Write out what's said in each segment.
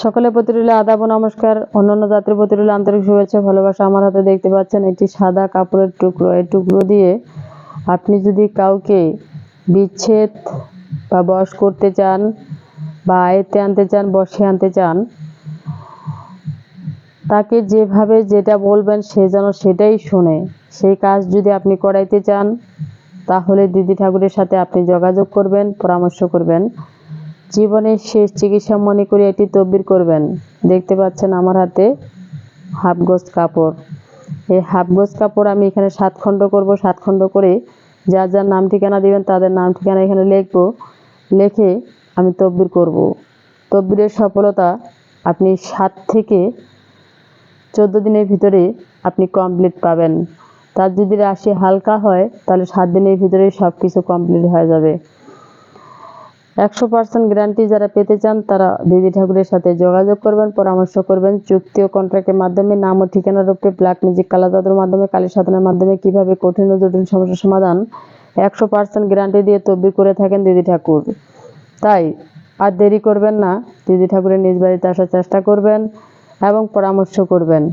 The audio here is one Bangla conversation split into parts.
সকলের প্রতি রইল আদাব ও নমস্কার। অন্যান্য জাতির প্রতি রইল আন্তরিক শুভেচ্ছা ভালোবাসা। আমার হাতে দেখতে পাচ্ছেন একটি সাদা কাপড়ের টুকরো। এই টুকরো দিয়ে আপনি যদি কাউকে বিচ্ছেদ বা বশ করতে চান বা আয়ত্তে আনতে চান, বশে আনতে চান, তাকে যেভাবে যেটা বলবেন সে যেন সেটাই শোনে, সেই কাজ যদি আপনি করাইতে চান তাহলে দিদি ঠাকুরের সাথে আপনি যোগাযোগ করবেন, পরামর্শ করবেন। জীবনের শেষ চিকিৎসা মনে করে একটি তদবির করবেন। দেখতে পাচ্ছেন আমার হাতে হাফ গজ কাপড়। এই হাফ গজ কাপড় আমি এখানে 7 খণ্ড করব। 7 খণ্ড করে যার যার নাম ঠিকানা দিবেন তাদের নাম ঠিকানা এখানে লিখবো। লিখে আমি তদবির করব। তদবিরের সফলতা আপনি 7 থেকে 14 দিনের ভিতরে আপনি কমপ্লিট পাবেন। তার যদি রাশি হালকা হয় তাহলে 7 দিনের ভিতরে সব কিছু কমপ্লিট হয়ে যাবে। 100% গ্যারান্টি যারা পেতে চান তারা দিদি ঠাকুরের সাথে যোগাযোগ করবেন, পরামর্শ করবেন। চুক্তি ও কন্ট্রাক্টের মাধ্যমে নাম ও ঠিকানার উপরে ব্ল্যাক ম্যাজিক, কালা জাদুর মাধ্যমে, কালী সাধনের মাধ্যমে কিভাবে কঠিন ও জটিল সমস্যার সমাধান 100% গ্যারান্টি দিয়ে তদবির করে থাকেন দিদি ঠাকুর। তাই আর দেরি করবেন না, দিদি ঠাকুরের নিজ বাড়িতে আসার চেষ্টা করবেন এবং পরামর্শ করবেন।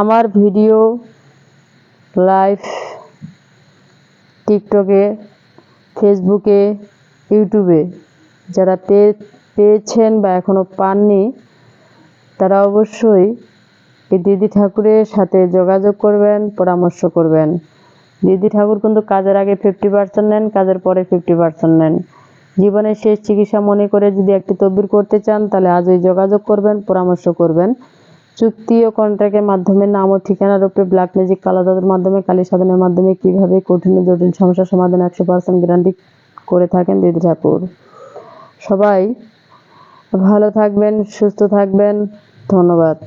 আমার ভিডিও লাইভ টিকটকে, ফেসবুকে, ইউটিউবে যারা পেয়েছেন বা এখনও পাননি তারা অবশ্যই এই দিদি ঠাকুরের সাথে যোগাযোগ করবেন, পরামর্শ করবেন। দিদি ঠাকুর কিন্তু কাজের আগে 50% নেন, কাজের পরে 50% নেন। জীবনের শেষ চিকিৎসা মনে করে যদি একটি তদবির করতে চান তাহলে আজই যোগাযোগ করবেন, পরামর্শ করবেন। চুক্তি ও কন্ট্রাক্টের মাধ্যমে নাম ও ঠিকানার উপরে ব্ল্যাক ম্যাজিক, কালা জাদুর মাধ্যমে, কালী সাধনের মাধ্যমে কিভাবে কঠিন ও জটিল সমস্যার সমাধান 100% গ্যারান্টি করে থাকেন দিদি ঠাকুর। সবাই ভালো থাকবেন, সুস্থ থাকবেন। ধন্যবাদ।